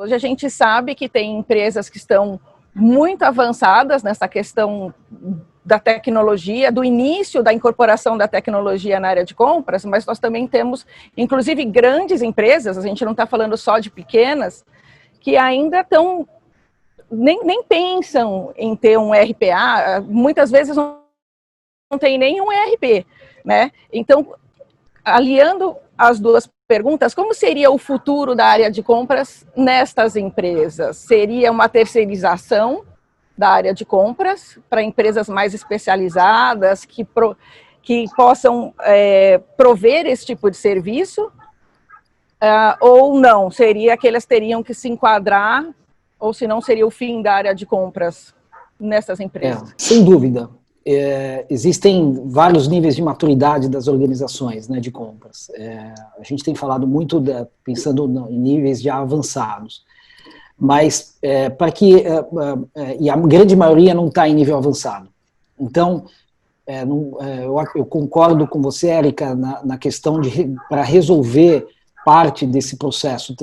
Hoje a gente sabe que tem empresas que estão muito avançadas nessa questão da tecnologia, do início da incorporação da tecnologia na área de compras, mas nós também temos, inclusive, grandes empresas, a gente não está falando só de pequenas, que ainda estão, nem pensam em ter um RPA, muitas vezes não tem nem um ERP, né? Então, aliando as duas perguntas, como seria o futuro da área de compras nestas empresas? Seria uma terceirização da área de compras para empresas mais especializadas que possam prover esse tipo de serviço? Ou não? Seria que elas teriam que se enquadrar, ou se não seria o fim da área de compras nessas empresas? Sem dúvida. Existem vários níveis de maturidade das organizações, né, de compras. A gente tem falado muito pensando em níveis já avançados, mas e a grande maioria não está em nível avançado. Então, eu concordo com você, Érica, na questão para resolver parte desse processo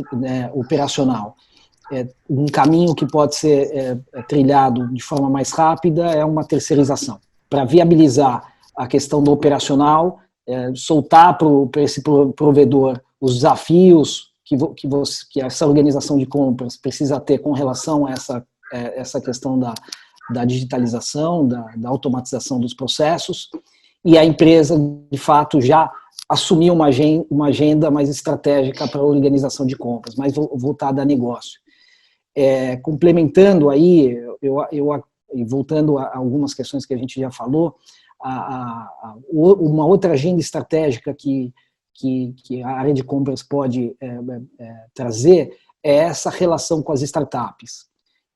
operacional. Um caminho que pode ser trilhado de forma mais rápida é uma terceirização, para viabilizar a questão do operacional, soltar para esse provedor os desafios que essa organização de compras precisa ter com relação a essa questão da digitalização, da automatização dos processos, e a empresa, de fato, já assumir uma agenda mais estratégica para a organização de compras, mais voltada a negócio. Complementando aí, e voltando a algumas questões que a gente já falou, uma outra agenda estratégica que a área de compras pode trazer é essa relação com as startups.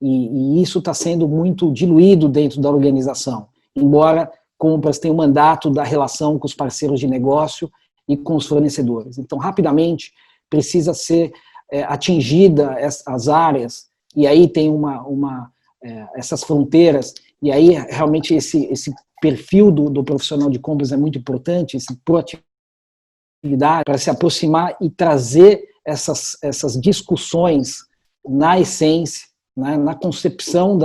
E isso está sendo muito diluído dentro da organização, embora compras tenha o mandato da relação com os parceiros de negócio e com os fornecedores. Então, rapidamente, precisa ser atingida as áreas, e aí tem essas fronteiras, e aí realmente esse perfil do profissional de compras é muito importante, essa proatividade para se aproximar e trazer essas discussões na essência, né, na concepção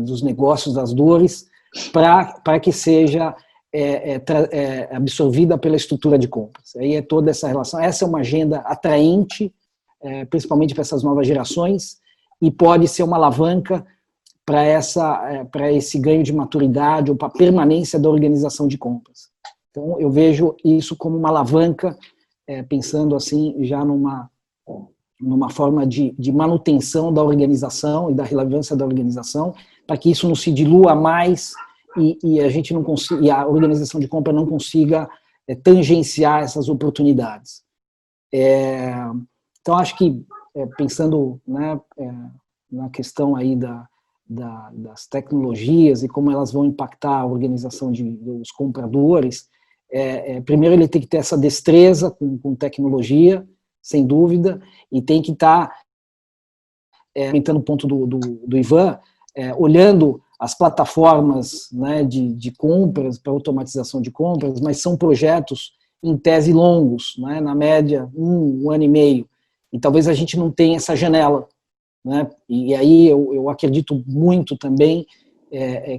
dos negócios, das dores, para que seja absorvida pela estrutura de compras. Aí é toda essa relação. Essa é uma agenda atraente, principalmente para essas novas gerações, e pode ser uma alavanca para esse ganho de maturidade ou para a permanência da organização de compras. Então, eu vejo isso como uma alavanca, pensando assim, já numa forma de manutenção da organização e da relevância da organização, para que isso não se dilua mais e a gente não consiga, e a organização de compra não consiga tangenciar essas oportunidades. Então, acho que, pensando, né, na questão aí das tecnologias e como elas vão impactar a organização dos compradores, primeiro ele tem que ter essa destreza com tecnologia, sem dúvida, e tem que estar, comentando o ponto do Ivan, olhando as plataformas, né, de compras, para automatização de compras, mas são projetos em tese longos, né, na média um ano e meio, e talvez a gente não tenha essa janela, né, e aí eu acredito muito também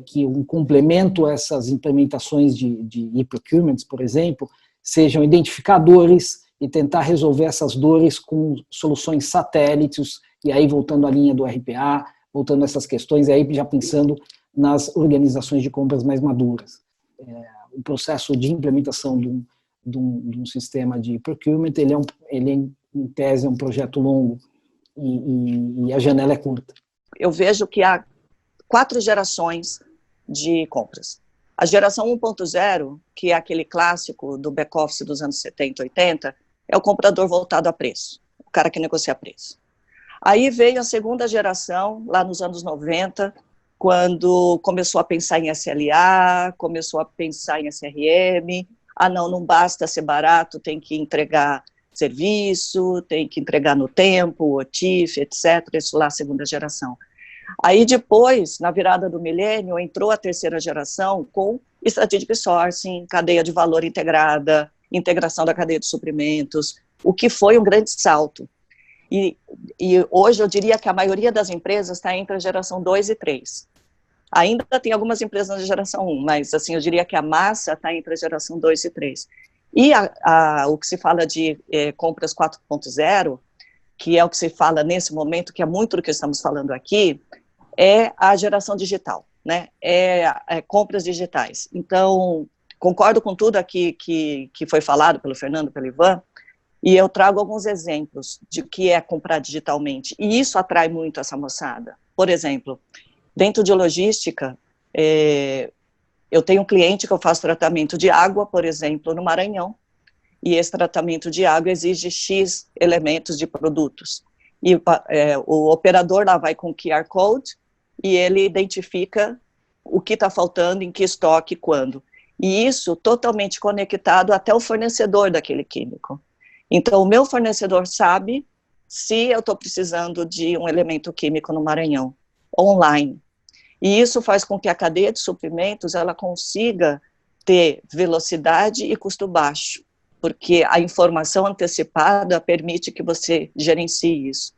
que um complemento a essas implementações de e-procurements, por exemplo, sejam identificadores e tentar resolver essas dores com soluções satélites, e aí voltando à linha do RPA, voltando a essas questões, e aí já pensando nas organizações de compras mais maduras. O processo de implementação de um sistema de procurement, ele em tese é um projeto longo, e a janela é curta. Eu vejo que há 4 gerações de compras. A geração 1.0, que é aquele clássico do back-office dos anos 70, 80, é o comprador voltado a preço, o cara que negocia preço. Aí veio a segunda geração, lá nos anos 90, quando começou a pensar em SLA, começou a pensar em SRM, não basta ser barato, tem que entregar serviço, tem que entregar no tempo, OTIF, etc., isso lá, segunda geração. Aí depois, na virada do milênio, entrou a terceira geração com strategic sourcing, cadeia de valor integrada, integração da cadeia de suprimentos, o que foi um grande salto. e hoje eu diria que a maioria das empresas está entre a geração 2 e 3. Ainda tem algumas empresas na geração 1, mas assim, eu diria que a massa está entre a geração 2 e 3. E o que se fala de compras 4.0, que é o que se fala nesse momento, que é muito do que estamos falando aqui, é a geração digital, né? Compras digitais. Então, concordo com tudo aqui que foi falado pelo Fernando, pelo Ivan, e eu trago alguns exemplos de que é comprar digitalmente, e isso atrai muito essa moçada. Por exemplo, dentro de logística, eu tenho um cliente que eu faço tratamento de água, por exemplo, no Maranhão, e esse tratamento de água exige X elementos de produtos. E o operador lá vai com o QR Code e ele identifica o que está faltando, em que estoque, quando. E isso totalmente conectado até o fornecedor daquele químico. Então, o meu fornecedor sabe se eu estou precisando de um elemento químico no Maranhão, online. E isso faz com que a cadeia de suprimentos ela consiga ter velocidade e custo baixo, porque a informação antecipada permite que você gerencie isso.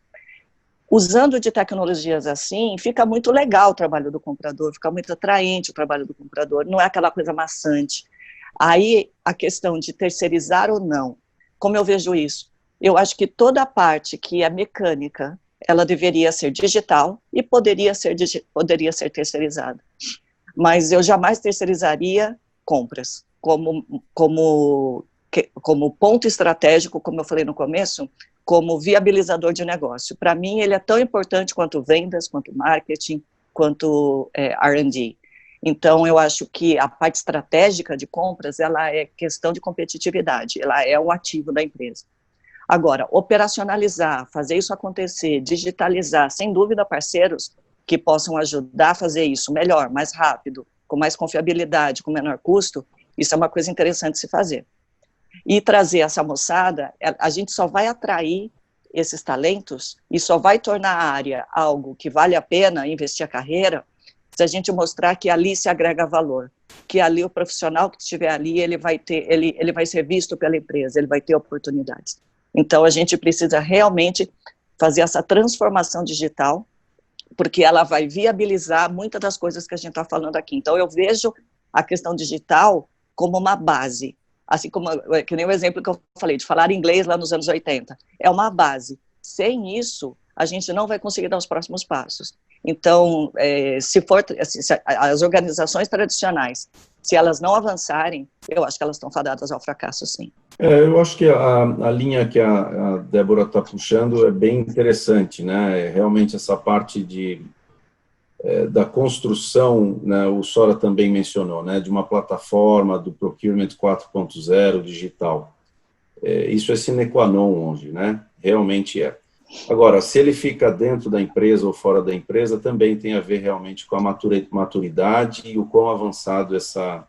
Usando de tecnologias assim, fica muito legal o trabalho do comprador, fica muito atraente o trabalho do comprador, não é aquela coisa maçante. Aí, a questão de terceirizar ou não, como eu vejo isso? Eu acho que toda a parte que é mecânica, ela deveria ser digital e poderia ser terceirizada. Mas eu jamais terceirizaria compras, como ponto estratégico, como eu falei no começo, como viabilizador de negócio. Para mim, ele é tão importante quanto vendas, quanto marketing, quanto R&D. Então, eu acho que a parte estratégica de compras, ela é questão de competitividade, ela é um ativo da empresa. Agora, operacionalizar, fazer isso acontecer, digitalizar, sem dúvida, parceiros que possam ajudar a fazer isso melhor, mais rápido, com mais confiabilidade, com menor custo, isso é uma coisa interessante de se fazer. E trazer essa moçada, a gente só vai atrair esses talentos e só vai tornar a área algo que vale a pena investir a carreira se a gente mostrar que ali se agrega valor, que ali o profissional que estiver ali, ele vai ser visto pela empresa, ele vai ter oportunidades. Então, a gente precisa realmente fazer essa transformação digital, porque ela vai viabilizar muitas das coisas que a gente está falando aqui. Então, eu vejo a questão digital como uma base, assim como, que nem o exemplo que eu falei, de falar inglês lá nos anos 80, é uma base. Sem isso, a gente não vai conseguir dar os próximos passos. Então, se as organizações tradicionais, se elas não avançarem, eu acho que elas estão fadadas ao fracasso, sim. Eu acho que a linha que a Débora está puxando é bem interessante, né? Realmente essa parte da construção, né, o Sora também mencionou, né, de uma plataforma do Procurement 4.0 digital. Isso é sine qua non hoje, né? Realmente é. Agora, se ele fica dentro da empresa ou fora da empresa, também tem a ver realmente com a maturidade e o quão avançado essa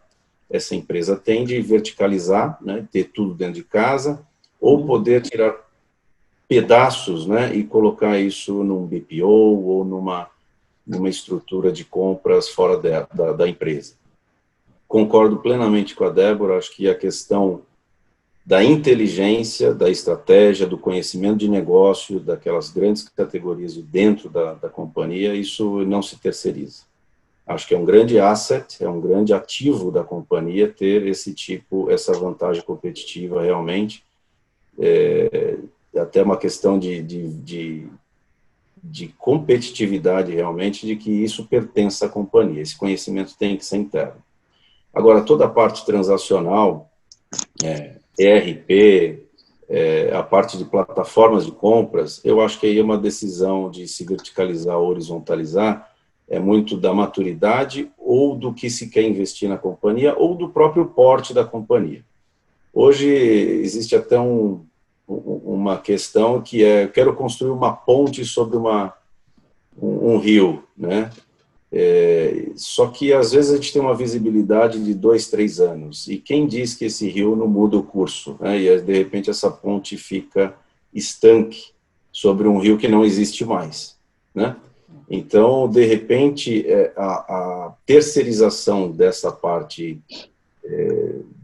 empresa tem de verticalizar, né, ter tudo dentro de casa, ou poder tirar pedaços, né, e colocar isso num BPO ou numa estrutura de compras fora da empresa. Concordo plenamente com a Débora, acho que a questão da inteligência, da estratégia, do conhecimento de negócio, daquelas grandes categorias dentro da companhia, isso não se terceiriza. Acho que é um grande asset, é um grande ativo da companhia ter essa vantagem competitiva realmente. Até uma questão de competitividade realmente, de que isso pertence à companhia. Esse conhecimento tem que ser interno. Agora, toda a parte transacional, ERP, a parte de plataformas de compras, eu acho que aí é uma decisão de se verticalizar ou horizontalizar, é muito da maturidade ou do que se quer investir na companhia ou do próprio porte da companhia. Hoje existe até uma questão que eu quero construir uma ponte sobre um rio, né? Só que às vezes a gente tem uma visibilidade de 2, 3 anos, e quem diz que esse rio não muda o curso, né? E de repente essa ponte fica estanque sobre um rio que não existe mais, né? Então, de repente, a terceirização dessa parte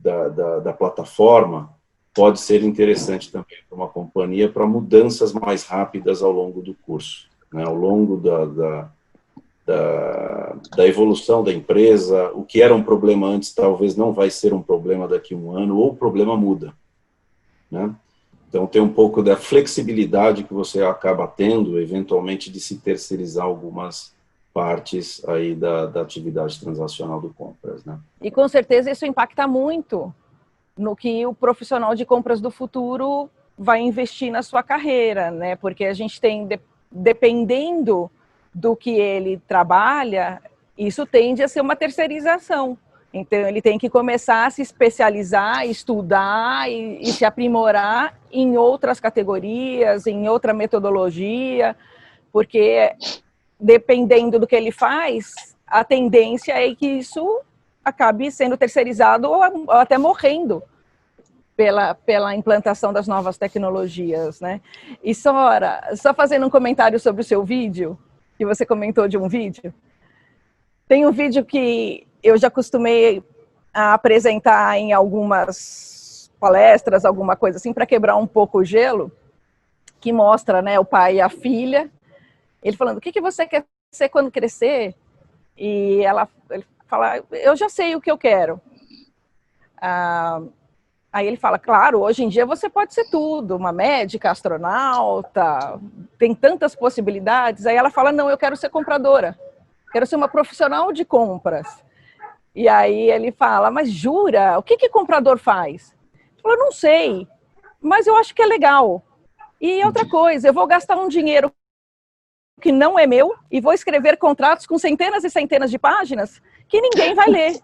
da plataforma, pode ser interessante também para uma companhia para mudanças mais rápidas ao longo do curso, né? Ao longo da evolução da empresa. O que era um problema antes talvez não vai ser um problema daqui a um ano, ou o problema muda, né? Então, tem um pouco da flexibilidade que você acaba tendo, eventualmente, de se terceirizar algumas partes aí da atividade transacional do compras, né? E com certeza isso impacta muito no que o profissional de compras do futuro vai investir na sua carreira, né? Porque a gente tem, dependendo do que ele trabalha, isso tende a ser uma terceirização. Então, ele tem que começar a se especializar, estudar e se aprimorar em outras categorias, em outra metodologia, porque dependendo do que ele faz, a tendência é que isso acabe sendo terceirizado ou até morrendo pela implantação das novas tecnologias, né? E só fazendo um comentário sobre o seu vídeo, que você comentou de um vídeo, tem um vídeo que eu já costumei a apresentar em algumas palestras, alguma coisa assim, para quebrar um pouco o gelo, que mostra, né, o pai e a filha, ele falando, o que você quer ser quando crescer? E ele fala, eu já sei o que eu quero. Aí ele fala, claro, hoje em dia você pode ser tudo, uma médica, astronauta, tem tantas possibilidades. Aí ela fala, não, eu quero ser compradora, quero ser uma profissional de compras. E aí ele fala, mas jura? O que comprador faz? Ele fala, não sei, mas eu acho que é legal. E outra coisa, eu vou gastar um dinheiro que não é meu e vou escrever contratos com centenas e centenas de páginas que ninguém vai ler.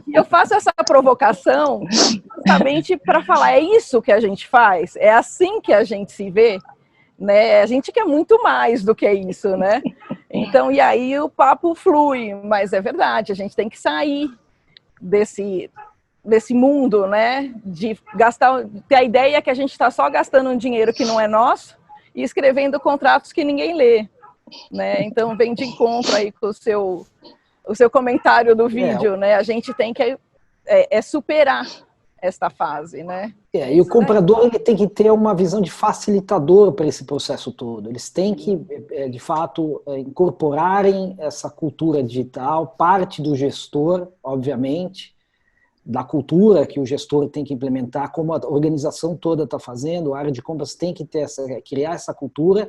E eu faço essa provocação justamente para falar, é isso que a gente faz? É assim que a gente se vê? Né? A gente quer muito mais do que isso, né? Então, e aí o papo flui, mas é verdade, a gente tem que sair desse mundo, né? De gastar, ter a ideia que a gente está só gastando um dinheiro que não é nosso e escrevendo contratos que ninguém lê, né? Então, vem de encontro aí com o seu comentário do vídeo, né? A gente tem que superar esta fase, né? E o comprador ele tem que ter uma visão de facilitador para esse processo todo. Eles têm que, de fato, incorporarem essa cultura digital, parte do gestor, obviamente, da cultura que o gestor tem que implementar, como a organização toda está fazendo, a área de compras tem que criar essa cultura,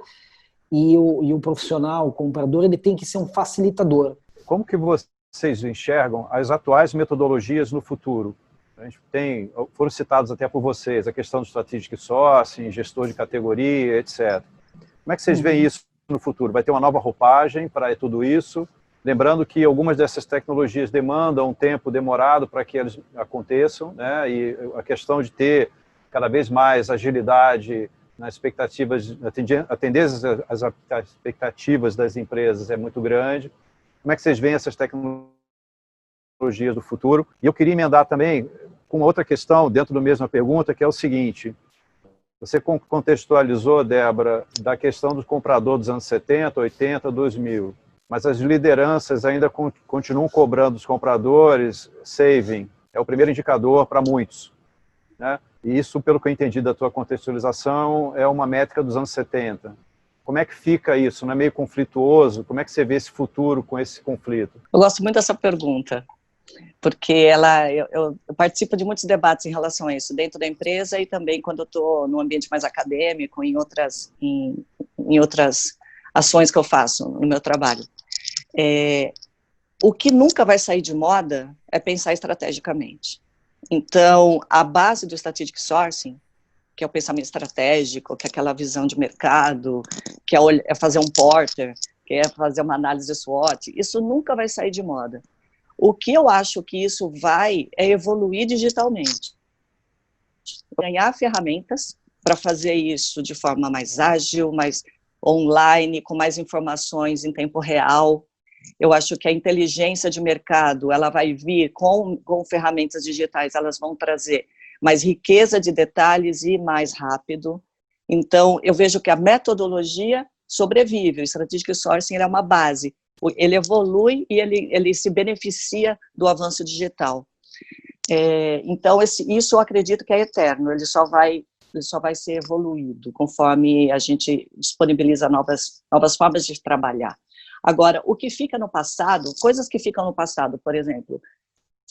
e o profissional, o comprador, ele tem que ser um facilitador. Como que vocês enxergam as atuais metodologias no futuro? A gente foram citados até por vocês, a questão do strategic sourcing, gestor de categoria, etc. Como é que vocês veem isso no futuro? Vai ter uma nova roupagem para tudo isso? Lembrando que algumas dessas tecnologias demandam um tempo demorado para que elas aconteçam, né? E a questão de ter cada vez mais agilidade nas expectativas, atender as expectativas das empresas é muito grande. Como é que vocês veem essas tecnologias do futuro? E eu queria emendar também com outra questão dentro da mesma pergunta, que é o seguinte: você contextualizou, Débora, da questão do comprador dos anos 70, 80, 2000, mas as lideranças ainda continuam cobrando dos compradores saving, é o primeiro indicador para muitos, né? E isso, pelo que eu entendi da tua contextualização, é uma métrica dos anos 70. Como é que fica isso? Não é meio conflituoso? Como é que você vê esse futuro com esse conflito? Eu gosto muito dessa pergunta, porque eu participo de muitos debates em relação a isso, dentro da empresa e também quando eu estou no ambiente mais acadêmico, em outras ações que eu faço no meu trabalho. O que nunca vai sair de moda é pensar estrategicamente. Então, a base do strategic sourcing, que é o pensamento estratégico, que é aquela visão de mercado, que é fazer um porter, que é fazer uma análise SWOT, isso nunca vai sair de moda. O que eu acho que isso vai é evoluir digitalmente. Ganhar ferramentas para fazer isso de forma mais ágil, mais online, com mais informações em tempo real. Eu acho que a inteligência de mercado, ela vai vir com ferramentas digitais, elas vão trazer mais riqueza de detalhes e mais rápido. Então, eu vejo que a metodologia sobrevive, o Strategic Sourcing é uma base, ele evolui e ele se beneficia do avanço digital. Então, isso eu acredito que é eterno, ele só vai ser evoluído conforme a gente disponibiliza novas formas de trabalhar. Agora, o que fica no passado, coisas que ficam no passado, por exemplo,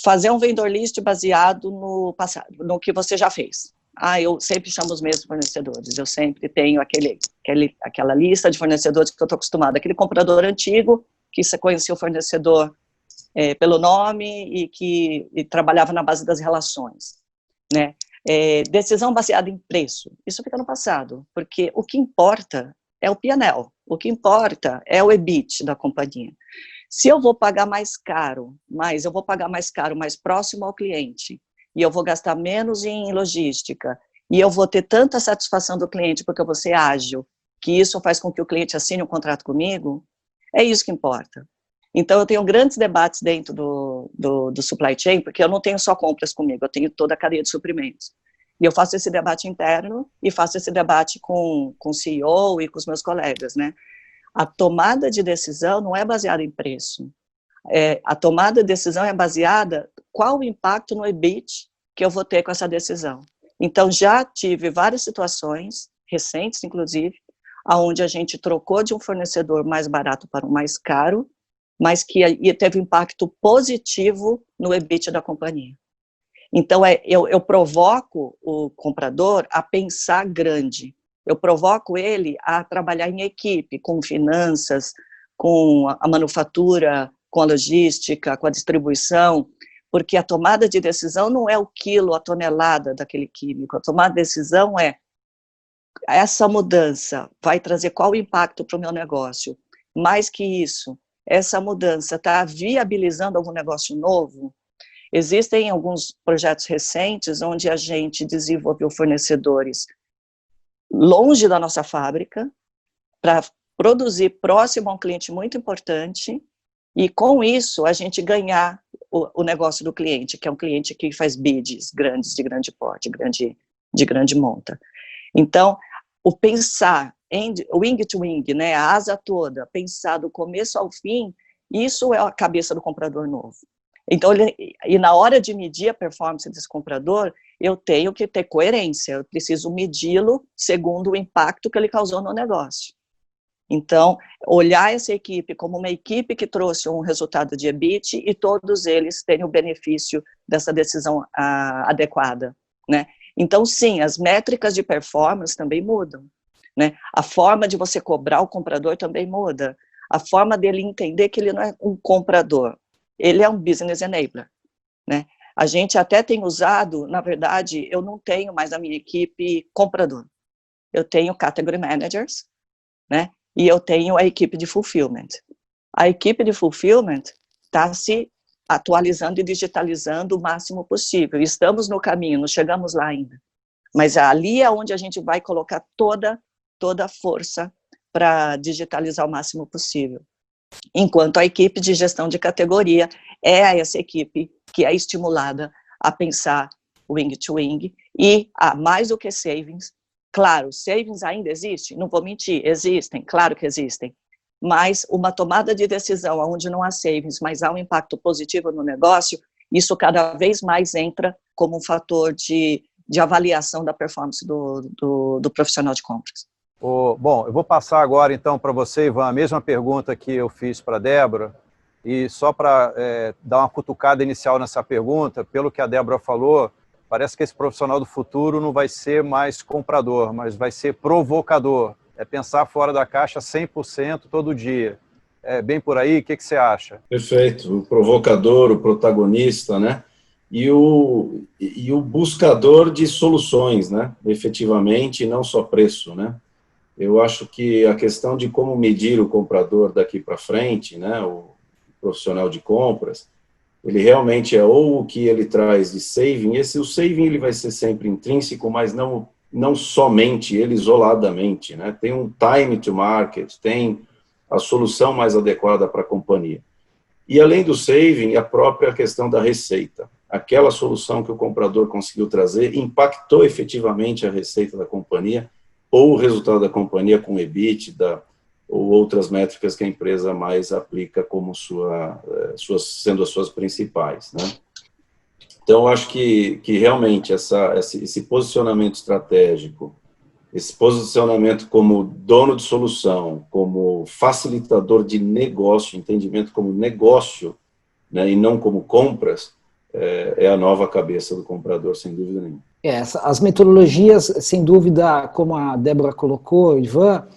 fazer um vendor list baseado no passado, no que você já fez. Eu sempre chamo os mesmos fornecedores, eu sempre tenho aquela lista de fornecedores que eu estou acostumado, aquele comprador antigo, que você conhecia o fornecedor pelo nome e que trabalhava na base das relações, né? Decisão baseada em preço, isso fica no passado, porque o que importa é o P&L, o que importa é o EBIT da companhia. Se eu vou pagar mais caro, mas eu vou pagar mais caro mais próximo ao cliente, e eu vou gastar menos em logística, e eu vou ter tanta satisfação do cliente porque eu vou ser ágil, que isso faz com que o cliente assine um contrato comigo, é isso que importa. Então, eu tenho grandes debates dentro do supply chain, porque eu não tenho só compras comigo, eu tenho toda a cadeia de suprimentos. E eu faço esse debate interno e faço esse debate com o CEO e com os meus colegas, né? A tomada de decisão não é baseada em preço. A tomada de decisão é baseada qual o impacto no EBIT que eu vou ter com essa decisão. Então, já tive várias situações, recentes inclusive, onde a gente trocou de um fornecedor mais barato para um mais caro, mas que teve impacto positivo no EBIT da companhia. Então, eu provoco o comprador a pensar grande, eu provoco ele a trabalhar em equipe, com finanças, com a manufatura, com a logística, com a distribuição, porque a tomada de decisão não é o quilo, a tonelada daquele químico, a tomada de decisão é essa mudança vai trazer qual impacto para o meu negócio. Mais que isso, essa mudança está viabilizando algum negócio novo? Existem alguns projetos recentes onde a gente desenvolveu fornecedores longe da nossa fábrica para produzir próximo a um cliente muito importante e, com isso, a gente ganhar o negócio do cliente, que é um cliente que faz bids grandes, de grande porte, de grande monta. Então, o pensar wing to wing, né, a asa toda, pensar do começo ao fim, isso é a cabeça do comprador novo. Então, e na hora de medir a performance desse comprador, eu tenho que ter coerência, eu preciso medi-lo segundo o impacto que ele causou no negócio. Então, olhar essa equipe como uma equipe que trouxe um resultado de EBIT e todos eles terem o benefício dessa decisão adequada, né? Então, sim, as métricas de performance também mudam, né? A forma de você cobrar o comprador também muda. A forma dele entender que ele não é um comprador, ele é um business enabler, né? A gente até tem usado, na verdade, eu não tenho mais a minha equipe comprador. Eu tenho category managers, né? E eu tenho a equipe de fulfillment. A equipe de fulfillment está se atualizando e digitalizando o máximo possível. Estamos no caminho, não chegamos lá ainda. Mas ali é onde a gente vai colocar toda a força para digitalizar o máximo possível. Enquanto a equipe de gestão de categoria é essa equipe que é estimulada a pensar wing to wing e mais do que savings. Claro, savings ainda existe, não vou mentir, existem, claro que existem, mas uma tomada de decisão onde não há savings, mas há um impacto positivo no negócio, isso cada vez mais entra como um fator de avaliação da performance do profissional de compras. Bom, eu vou passar agora, então, para você, Ivan, a mesma pergunta que eu fiz para a Débora, e só para dar uma cutucada inicial nessa pergunta, pelo que a Débora falou, parece que esse profissional do futuro não vai ser mais comprador, mas vai ser provocador. É pensar fora da caixa 100% todo dia. É bem por aí? O que você acha? Perfeito. O provocador, o protagonista, né? E o buscador de soluções, né? Efetivamente, não só preço, né? Eu acho que a questão de como medir o comprador daqui para frente, né? O profissional de compras, ele realmente é ou o que ele traz de saving, o saving ele vai ser sempre intrínseco, mas não somente ele isoladamente, né? Tem um time to market, tem a solução mais adequada para a companhia. E além do saving, a própria questão da receita. Aquela solução que o comprador conseguiu trazer impactou efetivamente a receita da companhia ou o resultado da companhia com EBIT, ou outras métricas que a empresa mais aplica como sendo as suas principais, né? Então, eu acho que realmente esse posicionamento estratégico, esse posicionamento como dono de solução, como facilitador de negócio, entendimento como negócio, né, e não como compras, é a nova cabeça do comprador, sem dúvida nenhuma. As metodologias, sem dúvida, como a Débora colocou, Ivan,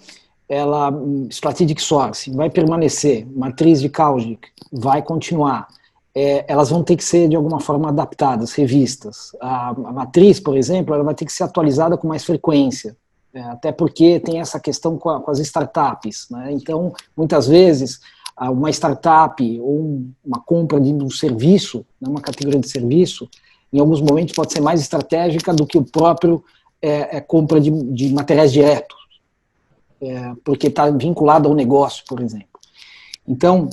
Strategic Sourcing vai permanecer, matriz de Kaujic vai continuar. Elas vão ter que ser, de alguma forma, adaptadas, revistas. A matriz, por exemplo, ela vai ter que ser atualizada com mais frequência, até porque tem essa questão com as startups, né? Então, muitas vezes, uma startup ou uma compra de um serviço, uma categoria de serviço, em alguns momentos pode ser mais estratégica do que o próprio compra de materiais diretos, porque está vinculado ao negócio, por exemplo. Então,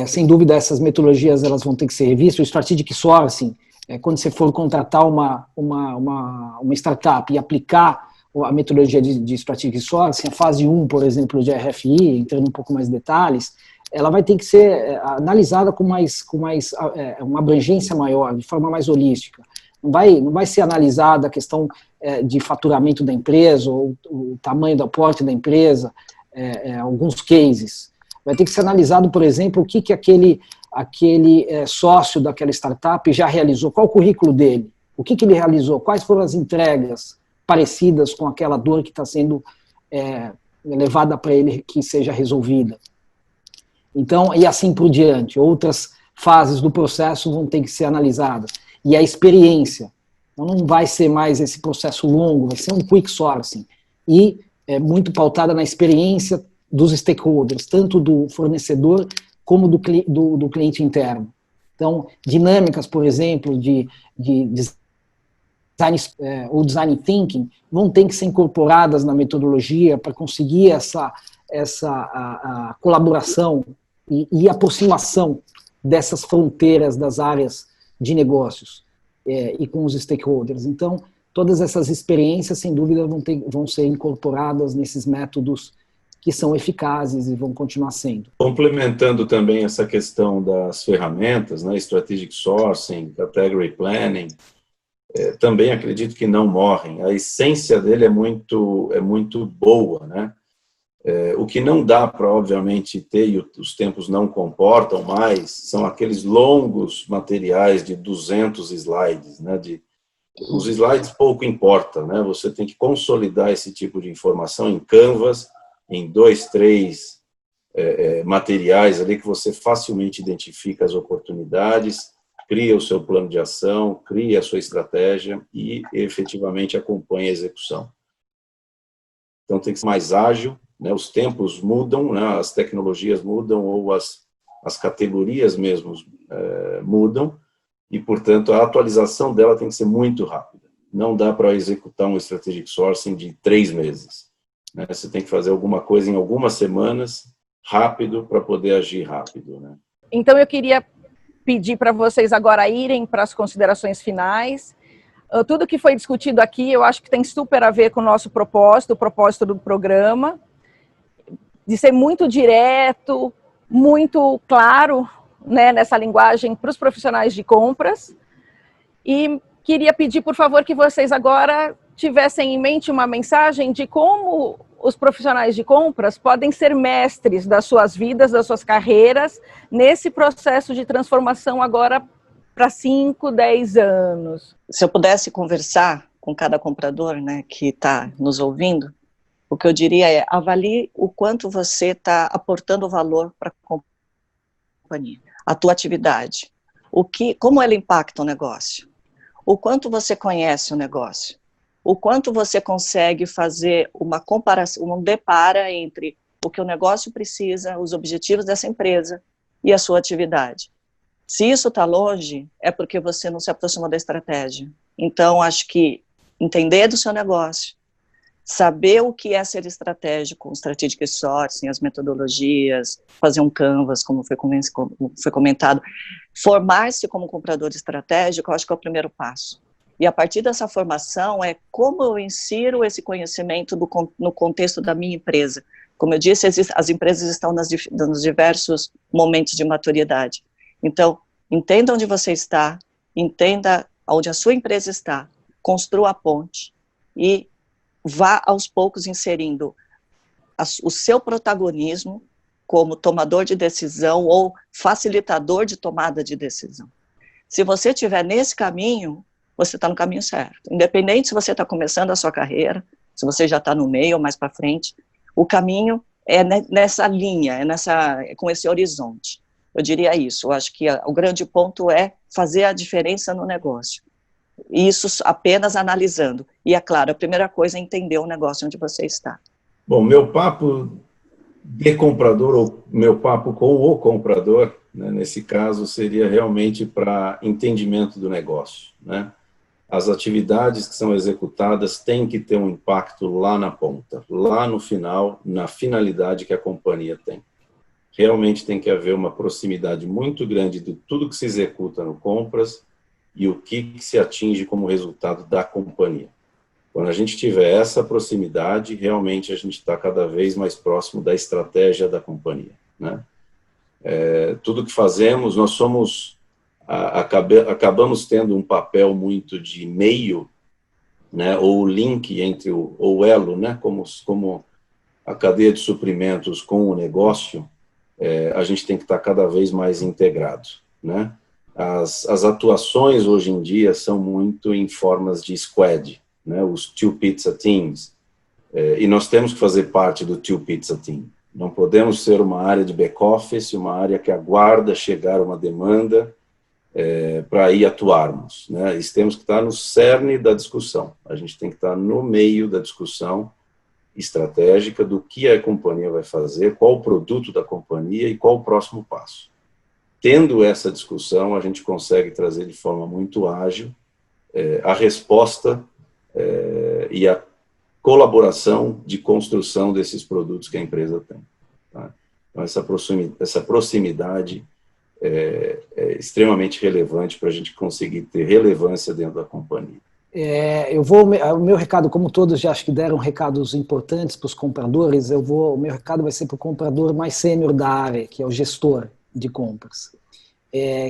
sem dúvida, essas metodologias elas vão ter que ser revistas. O Strategic Sourcing, quando você for contratar uma startup e aplicar a metodologia de Strategic Sourcing, a fase 1, por exemplo, de RFI, entrando um pouco mais em detalhes, ela vai ter que ser analisada com uma abrangência maior, de forma mais holística. Não vai ser analisada a questão de faturamento da empresa, ou o tamanho do aporte da empresa, alguns cases. Vai ter que ser analisado, por exemplo, o que aquele sócio daquela startup já realizou, qual o currículo dele, o que ele realizou, quais foram as entregas parecidas com aquela dor que está sendo levada para ele que seja resolvida. Então, e assim por diante, outras fases do processo vão ter que ser analisadas. E a experiência, então não vai ser mais esse processo longo, vai ser um quick sourcing, e muito pautada na experiência dos stakeholders, tanto do fornecedor como do cliente interno. Então, dinâmicas, por exemplo, de design ou design thinking vão ter que ser incorporadas na metodologia para conseguir essa colaboração e aproximação dessas fronteiras das áreas de negócios e com os stakeholders. Então, todas essas experiências, sem dúvida, vão ser incorporadas nesses métodos que são eficazes e vão continuar sendo. Complementando também essa questão das ferramentas, né, Strategic Sourcing, Category Planning, também acredito que não morrem. A essência dele é muito boa, né? O que não dá para, obviamente, ter, e os tempos não comportam mais, são aqueles longos materiais de 200 slides, né? Os slides pouco importa, né? Você tem que consolidar esse tipo de informação em Canvas, em 2, 3 materiais ali que você facilmente identifica as oportunidades, cria o seu plano de ação, cria a sua estratégia e efetivamente acompanha a execução. Então tem que ser mais ágil, né? Os tempos mudam, né? As tecnologias mudam ou as categorias mesmo mudam e, portanto, a atualização dela tem que ser muito rápida. Não dá para executar um Strategic Sourcing de 3 meses. Né? Você tem que fazer alguma coisa em algumas semanas, rápido, para poder agir rápido. Né? Então, eu queria pedir para vocês agora irem para as considerações finais. Tudo que foi discutido aqui, eu acho que tem super a ver com o nosso propósito, o propósito do programa, de ser muito direto, muito claro, né, nessa linguagem para os profissionais de compras. E queria pedir, por favor, que vocês agora tivessem em mente uma mensagem de como os profissionais de compras podem ser mestres das suas vidas, das suas carreiras, nesse processo de transformação agora para 5, 10 anos. Se eu pudesse conversar com cada comprador, né, que está nos ouvindo, o que eu diria é: avalie o quanto você está aportando valor para a companhia, a tua atividade, como ela impacta o negócio, o quanto você conhece o negócio, o quanto você consegue fazer uma comparação, um depara entre o que o negócio precisa, os objetivos dessa empresa e a sua atividade. Se isso está longe, é porque você não se aproximou da estratégia. Então, acho que entender do seu negócio, saber o que é ser estratégico, o Strategic Sourcing, as metodologias, fazer um Canvas, como foi comentado, formar-se como comprador estratégico, eu acho que é o primeiro passo. E a partir dessa formação é como eu insiro esse conhecimento no contexto da minha empresa. Como eu disse, as empresas estão nos diversos momentos de maturidade. Então, entenda onde você está, entenda onde a sua empresa está, construa a ponte e vá aos poucos inserindo o seu protagonismo como tomador de decisão ou facilitador de tomada de decisão. Se você estiver nesse caminho, você está no caminho certo. Independente se você está começando a sua carreira, se você já está no meio ou mais para frente, o caminho é nessa linha, é com esse horizonte. Eu diria isso. Eu acho que o grande ponto é fazer a diferença no negócio. Isso apenas analisando. E, é claro, a primeira coisa é entender o negócio onde você está. Bom, meu papo de comprador, ou meu papo com o comprador, né, nesse caso, seria realmente para entendimento do negócio, né? As atividades que são executadas têm que ter um impacto lá na ponta, lá no final, na finalidade que a companhia tem. Realmente tem que haver uma proximidade muito grande de tudo que se executa no compras e o que se atinge como resultado da companhia. Quando a gente tiver essa proximidade, realmente a gente está cada vez mais próximo da estratégia da companhia, né? Tudo que fazemos, nós somos... acabamos tendo um papel muito de meio, né, ou link entre o elo, né, como a cadeia de suprimentos com o negócio, a gente tem que estar cada vez mais integrado, né? As atuações hoje em dia são muito em formas de squad, né, os two pizza teams, e nós temos que fazer parte do two pizza team. Não podemos ser uma área de back-office, uma área que aguarda chegar uma demanda para aí atuarmos, né? E temos que estar no cerne da discussão. A gente tem que estar no meio da discussão estratégica do que a companhia vai fazer, qual o produto da companhia e qual o próximo passo. Tendo essa discussão, a gente consegue trazer de forma muito ágil a resposta e a colaboração de construção desses produtos que a empresa tem, tá? Então, essa proximidade é extremamente relevante para a gente conseguir ter relevância dentro da companhia. O meu recado, como todos já acho que deram recados importantes para os compradores, o meu recado vai ser para o comprador mais sênior da área, que é o gestor de compras.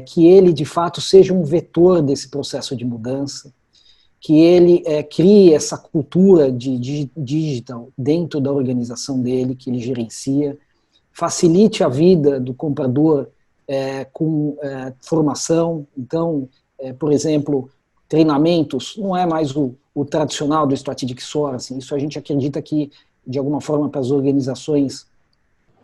Que ele, de fato, seja um vetor desse processo de mudança, que ele crie essa cultura de digital dentro da organização dele, que ele gerencia, facilite a vida do comprador com formação. Então, por exemplo, treinamentos não é mais o tradicional do strategic sourcing. Isso a gente acredita que, de alguma forma, para as organizações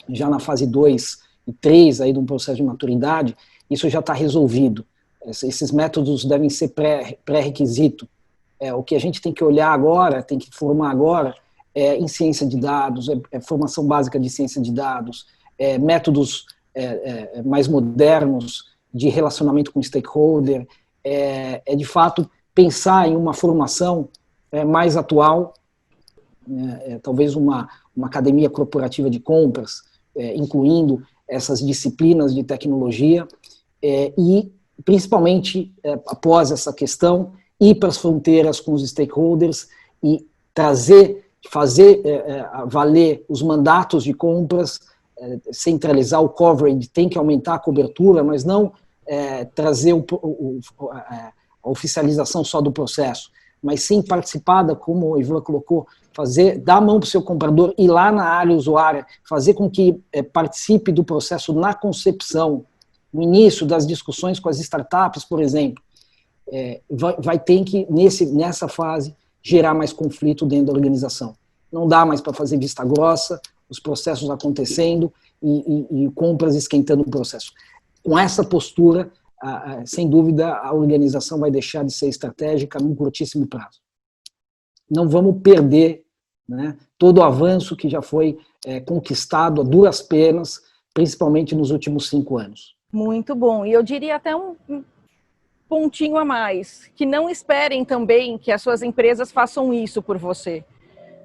já na fase 2 e 3 aí de um processo de maturidade, isso já está resolvido. Esses métodos devem ser pré-requisito. O que a gente tem que olhar agora, tem que formar agora, em ciência de dados, formação básica de ciência de dados, métodos mais modernos de relacionamento com stakeholder, de fato pensar em uma formação mais atual, talvez uma academia corporativa de compras, incluindo essas disciplinas de tecnologia, e principalmente após essa questão, ir para as fronteiras com os stakeholders e fazer valer os mandatos de compras, centralizar o coverage, tem que aumentar a cobertura, mas não trazer a oficialização só do processo, mas sim participada, como o Ivan colocou, dar a mão para o seu comprador, ir lá na área usuária, fazer com que participe do processo na concepção, no início das discussões com as startups, por exemplo. Vai ter que, nessa fase, gerar mais conflito dentro da organização. Não dá mais para fazer vista grossa, os processos acontecendo e compras esquentando o processo. Com essa postura, sem dúvida, a organização vai deixar de ser estratégica num curtíssimo prazo. Não vamos perder, né, todo o avanço que já foi conquistado a duras penas, principalmente nos últimos 5 anos. Muito bom. E eu diria até um pontinho a mais, que não esperem também que as suas empresas façam isso por você,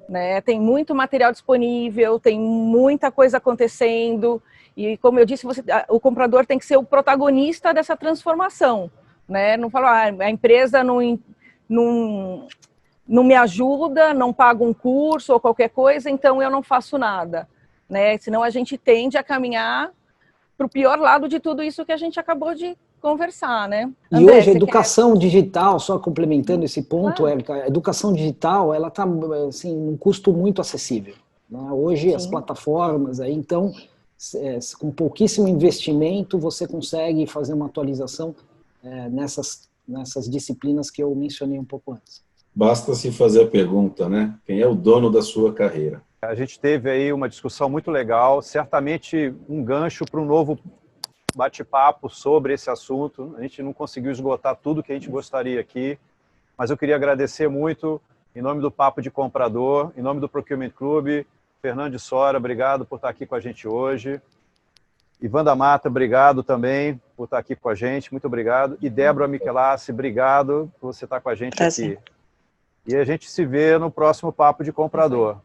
né? Tem muito material disponível, tem muita coisa acontecendo, e como eu disse, o comprador tem que ser o protagonista dessa transformação, né? Não falar, a empresa não me ajuda, não paga um curso ou qualquer coisa, então eu não faço nada, né? Senão a gente tende a caminhar para o pior lado de tudo isso que a gente acabou de conversar, né? E André, hoje a você educação digital, só complementando esse ponto, Claro. Érica, a educação digital, ela está assim, num custo muito acessível, né? Hoje as Sim. plataformas, aí, então, com pouquíssimo investimento, você consegue fazer uma atualização nessas disciplinas que eu mencionei um pouco antes. Basta se fazer a pergunta, né? Quem é o dono da sua carreira? A gente teve aí uma discussão muito legal, certamente um gancho para um novo bate-papo sobre esse assunto. A gente não conseguiu esgotar tudo que a gente gostaria aqui, mas eu queria agradecer muito, em nome do Papo de Comprador, em nome do Procurement Club, Fernando de Sora, obrigado por estar aqui com a gente hoje. Ivan da Mata, obrigado também por estar aqui com a gente, muito obrigado. E Débora Michelassi, obrigado por você estar com a gente aqui. E a gente se vê no próximo Papo de Comprador.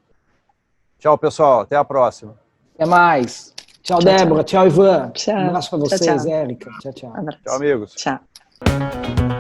Tchau, pessoal. Até a próxima. Até mais. Tchau, Débora. Tchau, Ivan. Tchau. Um abraço para vocês, Érica. Tchau, tchau. Abraço. Tchau, amigos. Tchau.